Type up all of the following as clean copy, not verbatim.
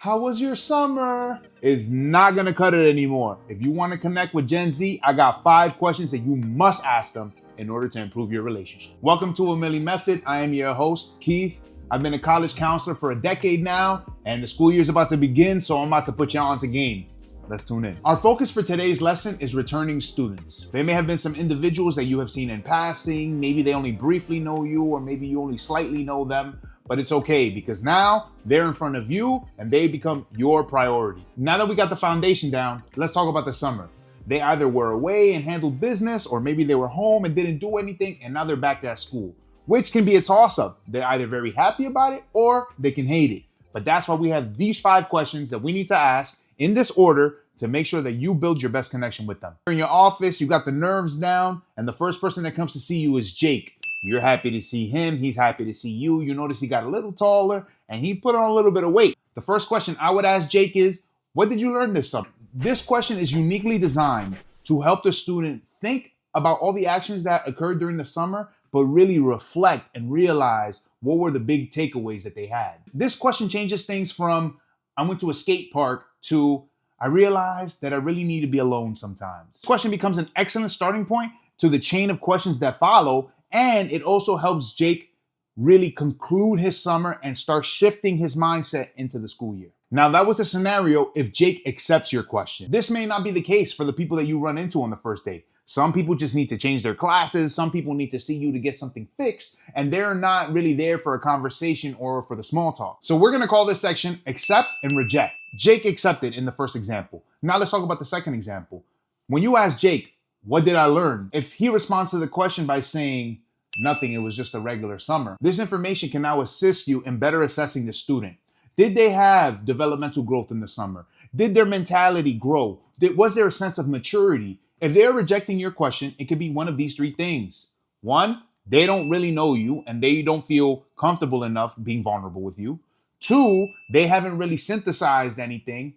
How was your summer? Is not gonna cut it anymore. If you wanna connect with Gen Z, I got 5 questions that you must ask them in order to improve your relationship. Welcome to a Milli Method. I am your host, Keith. I've been a college counselor for a decade now, and the school year is about to begin, so I'm about to put y'all onto game. Let's tune in. Our focus for today's lesson is returning students. There may have been some individuals that you have seen in passing, maybe they only briefly know you, or maybe you only slightly know them, but it's okay because now they're in front of you and they become your priority. Now that we got the foundation down, let's talk about the summer. They either were away and handled business, or maybe they were home and didn't do anything, and now they're back at school, which can be a toss-up. They're either very happy about it or they can hate it. But that's why we have these 5 questions that we need to ask in this order to make sure that you build your best connection with them. In your office, you got the nerves down, and the first person that comes to see you is Jake. You're happy to see him. He's happy to see you. You notice he got a little taller and he put on a little bit of weight. The first question I would ask Jake is, what did you learn this summer? This question is uniquely designed to help the student think about all the actions that occurred during the summer, but really reflect and realize what were the big takeaways that they had. This question changes things from, I went to a skate park, to, I realized that I really need to be alone sometimes. This question becomes an excellent starting point to the chain of questions that follow, and it also helps Jake really conclude his summer and start shifting his mindset into the school year. Now, that was the scenario if Jake accepts your question. This may not be the case for the people that you run into on the first day. Some people just need to change their classes. Some people need to see you to get something fixed, and they're not really there for a conversation or for the small talk. So we're gonna call this section accept and reject. Jake accepted in the first example. Now let's talk about the second example. When you ask Jake, what did I learn? If he responds to the question by saying, nothing, it was just a regular summer, this information can now assist you in better assessing the student. Did they have developmental growth in the summer? Did their mentality grow? Was there a sense of maturity? If they're rejecting your question, it could be one of these 3 things. 1, they don't really know you and they don't feel comfortable enough being vulnerable with you. 2, they haven't really synthesized anything.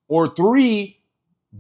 Or 3,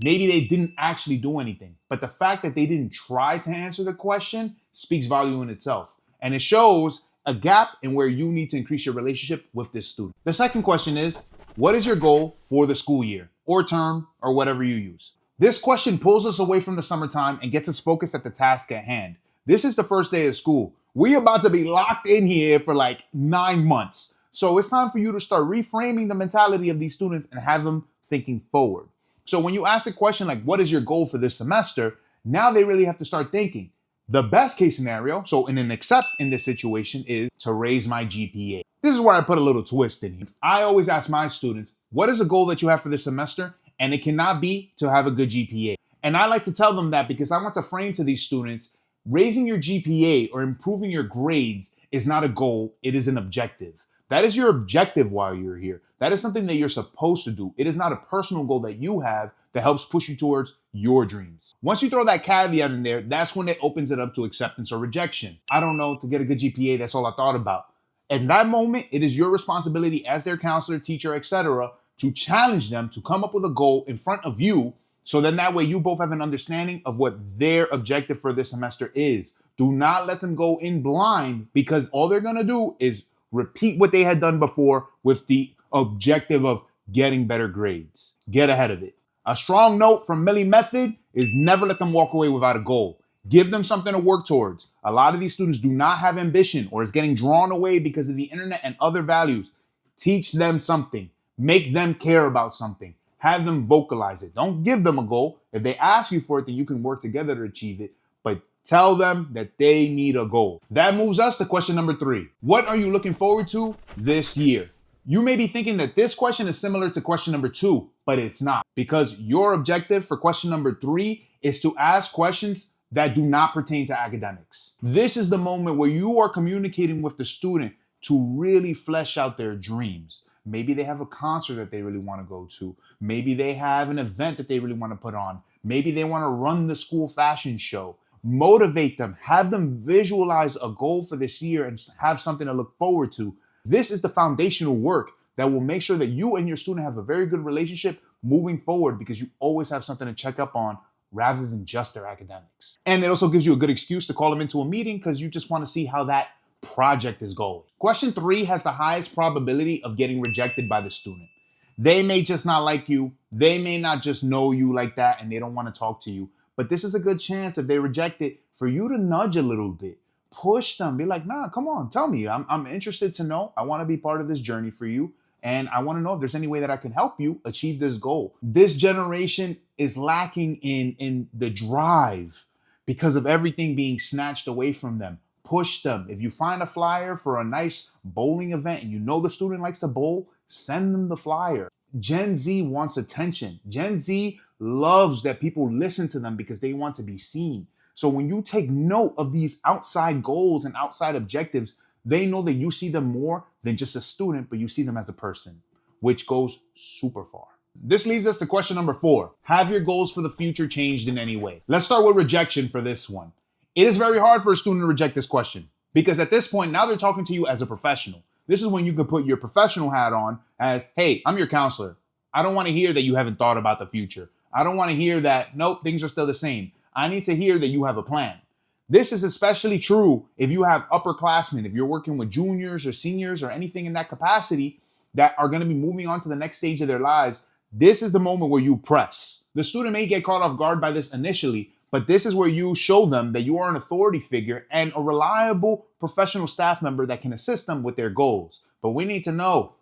maybe they didn't actually do anything. But the fact that they didn't try to answer the question speaks value in itself. And it shows a gap in where you need to increase your relationship with this student. The second question is, what is your goal for the school year or term or whatever you use? This question pulls us away from the summertime and gets us focused at the task at hand. This is the first day of school. We're about to be locked in here for like 9 months. So it's time for you to start reframing the mentality of these students and have them thinking forward. So when you ask a question like, what is your goal for this semester? Now they really have to start thinking. The best case scenario, so in an accept in this situation, is to raise my GPA. This is where I put a little twist in here. I always ask my students, what is a goal that you have for this semester? And it cannot be to have a good GPA. And I like to tell them that because I want to frame to these students, raising your GPA or improving your grades is not a goal, it is an objective. That is your objective while you're here. That is something that you're supposed to do. It is not a personal goal that you have that helps push you towards your dreams. Once you throw that caveat in there, that's when it opens it up to acceptance or rejection. I don't know, to get a good GPA, that's all I thought about. In that moment, it is your responsibility as their counselor, teacher, etc., to challenge them to come up with a goal in front of you, so then that way you both have an understanding of what their objective for this semester is. Do not let them go in blind, because all they're gonna do is repeat what they had done before with the objective of getting better grades. Get ahead of it. A strong note from Milli Method is never let them walk away without a goal. Give them something to work towards. A lot of these students do not have ambition or is getting drawn away because of the internet and other values. Teach them something. Make them care about something. Have them vocalize it. Don't give them a goal. If they ask you for it, then you can work together to achieve it. But tell them that they need a goal. That moves us to question number 3. What are you looking forward to this year? You may be thinking that this question is similar to question number 2, but it's not, because your objective for question number 3 is to ask questions that do not pertain to academics. This is the moment where you are communicating with the student to really flesh out their dreams. Maybe they have a concert that they really want to go to. Maybe they have an event that they really want to put on. Maybe they want to run the school fashion show. Motivate them, have them visualize a goal for this year and have something to look forward to. This is the foundational work that will make sure that you and your student have a very good relationship moving forward, because you always have something to check up on rather than just their academics. And it also gives you a good excuse to call them into a meeting because you just want to see how that project is going. Question 3 has the highest probability of getting rejected by the student. They may just not like you. They may not just know you like that and they don't want to talk to you. But this is a good chance, if they reject it, for you to nudge a little bit. Push them. Be like, nah, come on, tell me. I'm interested to know. I want to be part of this journey for you. And I want to know if there's any way that I can help you achieve this goal. This generation is lacking in the drive because of everything being snatched away from them. Push them. If you find a flyer for a nice bowling event and you know the student likes to bowl, send them the flyer. Gen Z wants attention. Gen Z loves that people listen to them because they want to be seen. So when you take note of these outside goals and outside objectives, they know that you see them more than just a student, but you see them as a person, which goes super far. This leads us to question number 4. Have your goals for the future changed in any way? Let's start with rejection for this one. It is very hard for a student to reject this question because at this point, now they're talking to you as a professional. This is when you can put your professional hat on as, hey, I'm your counselor. I don't want to hear that you haven't thought about the future. I don't want to hear that, nope, things are still the same. I need to hear that you have a plan. This is especially true if you have upperclassmen, if you're working with juniors or seniors or anything in that capacity that are going to be moving on to the next stage of their lives. This is the moment where you press. The student may get caught off guard by this initially, but this is where you show them that you are an authority figure and a reliable professional staff member that can assist them with their goals. But we need to know,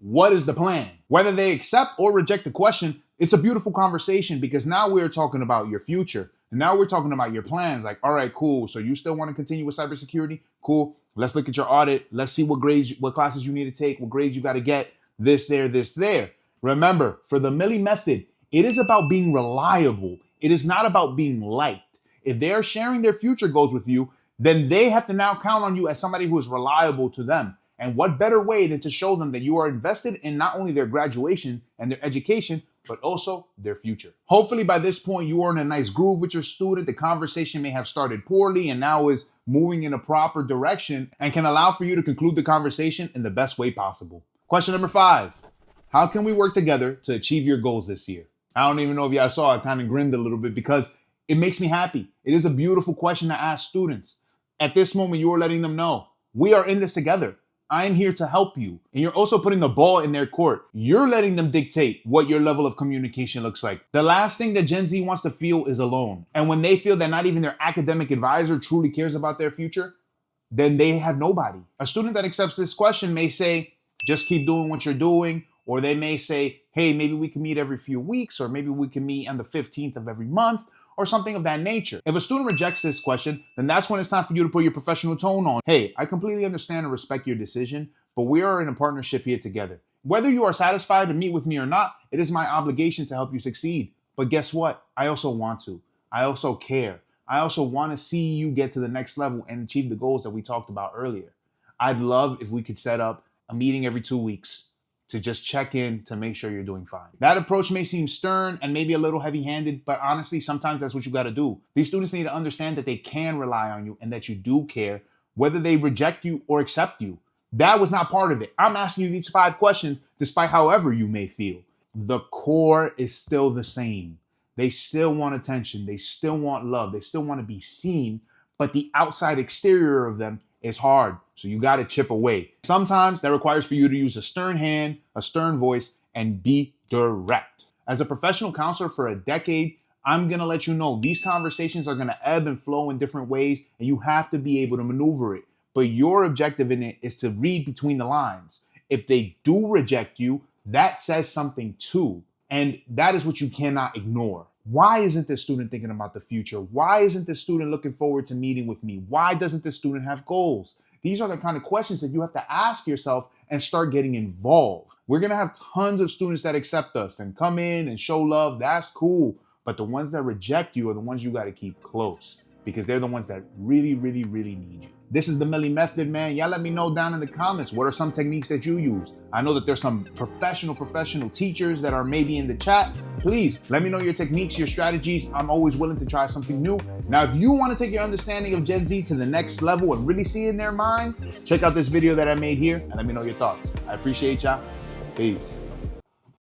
what is the plan? Whether they accept or reject the question, it's a beautiful conversation because now we're talking about your future. And now we're talking about your plans. Like, all right, cool. So you still want to continue with cybersecurity? Cool. Let's look at your audit. Let's see what grades, what classes you need to take, what grades you got to get, this, there. Remember, for the Milli method, it is about being reliable. It is not about being liked. If they are sharing their future goals with you, then they have to now count on you as somebody who is reliable to them. And what better way than to show them that you are invested in not only their graduation and their education, but also their future. Hopefully by this point, you are in a nice groove with your student. The conversation may have started poorly and now is moving in a proper direction and can allow for you to conclude the conversation in the best way possible. Question number 5. How can we work together to achieve your goals this year? I don't even know if y'all saw, I kind of grinned a little bit because it makes me happy. It is a beautiful question to ask students. At this moment, you are letting them know, we are in this together. I'm here to help you. And you're also putting the ball in their court. You're letting them dictate what your level of communication looks like. The last thing that Gen Z wants to feel is alone. And when they feel that not even their academic advisor truly cares about their future, then they have nobody. A student that accepts this question may say, just keep doing what you're doing. Or they may say, hey, maybe we can meet every few weeks, or maybe we can meet on the 15th of every month, or something of that nature. If a student rejects this question, then that's when it's time for you to put your professional tone on. Hey, I completely understand and respect your decision, but we are in a partnership here together. Whether you are satisfied to meet with me or not, it is my obligation to help you succeed. But guess what? I also want to. I also care. I also want to see you get to the next level and achieve the goals that we talked about earlier. I'd love if we could set up a meeting every 2 weeks to just check in to make sure you're doing fine. That approach may seem stern and maybe a little heavy-handed, but honestly, sometimes that's what you gotta do. These students need to understand that they can rely on you and that you do care, whether they reject you or accept you. That was not part of it. I'm asking you these 5 questions despite however you may feel. The core is still the same. They still want attention. They still want love. They still want to be seen, but the outside exterior of them is hard. So you got to chip away. Sometimes that requires for you to use a stern hand, a stern voice, and be direct. As a professional counselor for a decade, I'm going to let you know these conversations are going to ebb and flow in different ways, and you have to be able to maneuver it. But your objective in it is to read between the lines. If they do reject you, that says something too. And that is what you cannot ignore. Why isn't this student thinking about the future? Why isn't this student looking forward to meeting with me? Why doesn't this student have goals? These are the kind of questions that you have to ask yourself and start getting involved. We're going to have tons of students that accept us and come in and show love. That's cool. But the ones that reject you are the ones you got to keep close because they're the ones that really, really, really need you. This is the Milli method, man. Y'all let me know down in the comments. What are some techniques that you use? I know that there's some professional teachers that are maybe in the chat. Please let me know your techniques, your strategies. I'm always willing to try something new. Now, if you want to take your understanding of Gen Z to the next level and really see in their mind, check out this video that I made here and let me know your thoughts. I appreciate y'all. Peace.